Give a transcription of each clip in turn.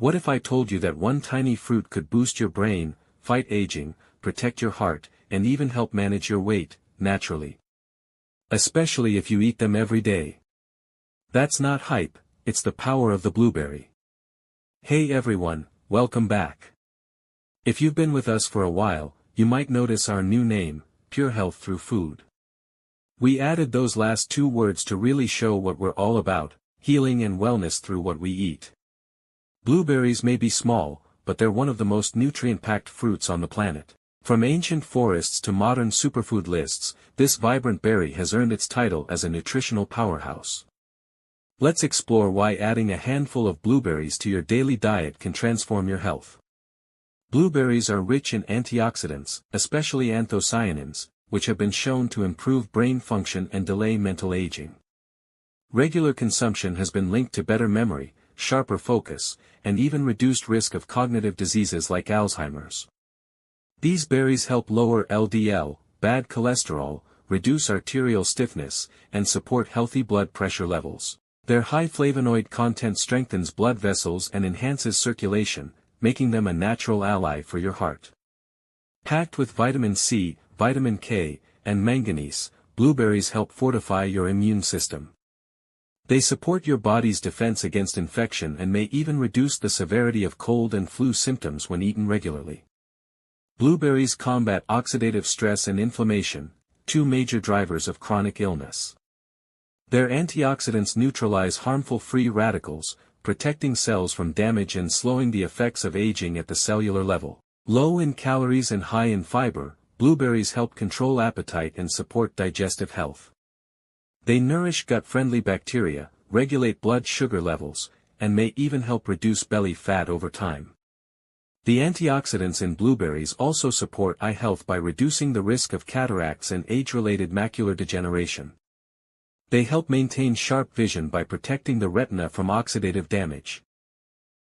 What if I told you that one tiny fruit could boost your brain, fight aging, protect your heart, and even help manage your weight, naturally? Especially if you eat them every day. That's not hype, it's the power of the blueberry. Hey everyone, welcome back. If you've been with us for a while, you might notice our new name, PureHealth Through Food. We added those last two words to really show what we're all about, healing and wellness through what we eat. Blueberries may be small, but they're one of the most nutrient-packed fruits on the planet. From ancient forests to modern superfood lists, this vibrant berry has earned its title as a nutritional powerhouse. Let's explore why adding a handful of blueberries to your daily diet can transform your health. Blueberries are rich in antioxidants, especially anthocyanins, which have been shown to improve brain function and delay mental aging. Regular consumption has been linked to better memory, sharper focus, and even reduced risk of cognitive diseases like Alzheimer's. These berries help lower LDL, bad cholesterol, reduce arterial stiffness, and support healthy blood pressure levels. Their high flavonoid content strengthens blood vessels and enhances circulation, making them a natural ally for your heart. Packed with vitamin C, vitamin K, and manganese, blueberries help fortify your immune system. They support your body's defense against infection and may even reduce the severity of cold and flu symptoms when eaten regularly. Blueberries combat oxidative stress and inflammation, two major drivers of chronic illness. Their antioxidants neutralize harmful free radicals, protecting cells from damage and slowing the effects of aging at the cellular level. Low in calories and high in fiber, blueberries help control appetite and support digestive health. They nourish gut-friendly bacteria, regulate blood sugar levels, and may even help reduce belly fat over time. The antioxidants in blueberries also support eye health by reducing the risk of cataracts and age-related macular degeneration. They help maintain sharp vision by protecting the retina from oxidative damage.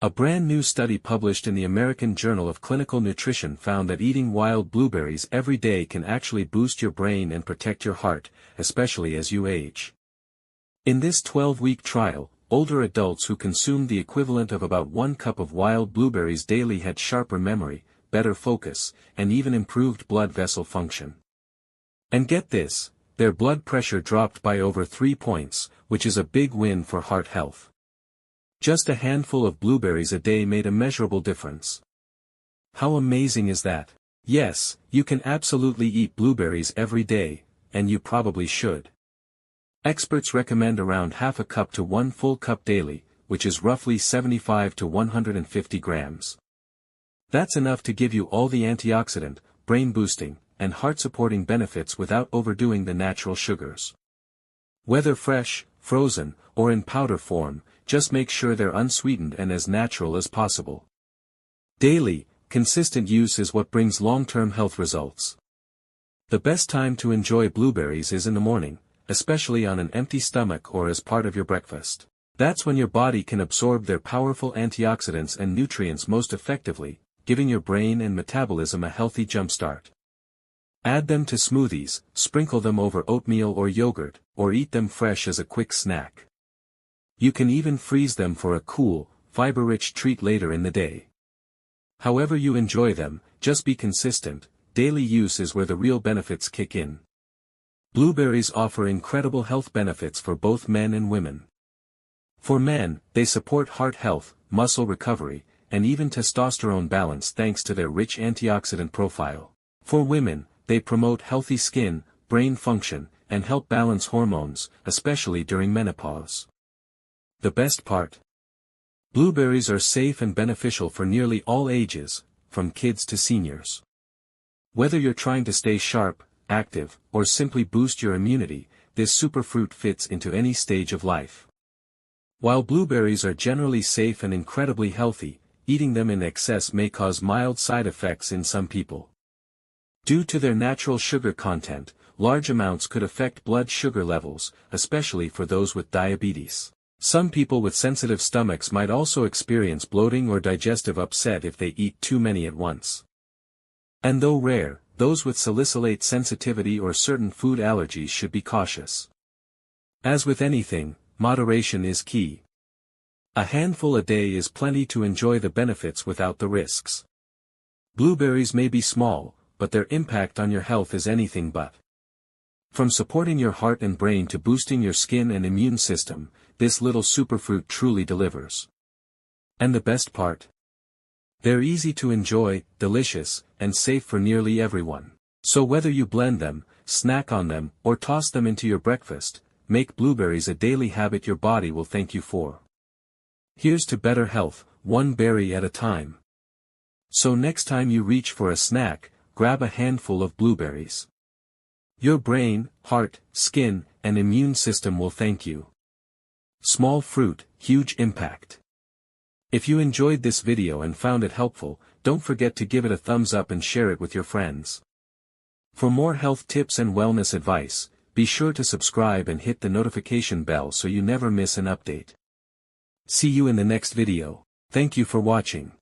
A brand new study published in the American Journal of Clinical Nutrition found that eating wild blueberries every day can actually boost your brain and protect your heart, especially as you age. In this 12-week trial, older adults who consumed the equivalent of about 1 cup of wild blueberries daily had sharper memory, better focus, and even improved blood vessel function. And get this, their blood pressure dropped by over 3 points, which is a big win for heart health. Just a handful of blueberries a day made a measurable difference. How amazing is that? Yes, you can absolutely eat blueberries every day, and you probably should. Experts recommend around half a cup to 1 full cup daily, which is roughly 75 to 150 grams. That's enough to give you all the antioxidant, brain-boosting, and heart-supporting benefits without overdoing the natural sugars. Whether fresh, frozen, or in powder form, just make sure they're unsweetened and as natural as possible. Daily, consistent use is what brings long-term health results. The best time to enjoy blueberries is in the morning, especially on an empty stomach or as part of your breakfast. That's when your body can absorb their powerful antioxidants and nutrients most effectively, giving your brain and metabolism a healthy jumpstart. Add them to smoothies, sprinkle them over oatmeal or yogurt, or eat them fresh as a quick snack. You can even freeze them for a cool, fiber-rich treat later in the day. However you enjoy them, just be consistent. Daily use is where the real benefits kick in. Blueberries offer incredible health benefits for both men and women. For men, they support heart health, muscle recovery, and even testosterone balance thanks to their rich antioxidant profile. For women, they promote healthy skin, brain function, and help balance hormones, especially during menopause. The best part? Blueberries are safe and beneficial for nearly all ages, from kids to seniors. Whether you're trying to stay sharp, active, or simply boost your immunity, this superfruit fits into any stage of life. While blueberries are generally safe and incredibly healthy, eating them in excess may cause mild side effects in some people. Due to their natural sugar content, large amounts could affect blood sugar levels, especially for those with diabetes. Some people with sensitive stomachs might also experience bloating or digestive upset if they eat too many at once. And though rare, those with salicylate sensitivity or certain food allergies should be cautious. As with anything, moderation is key. A handful a day is plenty to enjoy the benefits without the risks. Blueberries may be small, but their impact on your health is anything but. From supporting your heart and brain to boosting your skin and immune system, this little superfruit truly delivers. And the best part? They're easy to enjoy, delicious, and safe for nearly everyone. So whether you blend them, snack on them, or toss them into your breakfast, make blueberries a daily habit your body will thank you for. Here's to better health, one berry at a time. So next time you reach for a snack, grab a handful of blueberries. Your brain, heart, skin, and immune system will thank you. Small fruit, huge impact. If you enjoyed this video and found it helpful, don't forget to give it a thumbs up and share it with your friends. For more health tips and wellness advice, be sure to subscribe and hit the notification bell so you never miss an update. See you in the next video. Thank you for watching.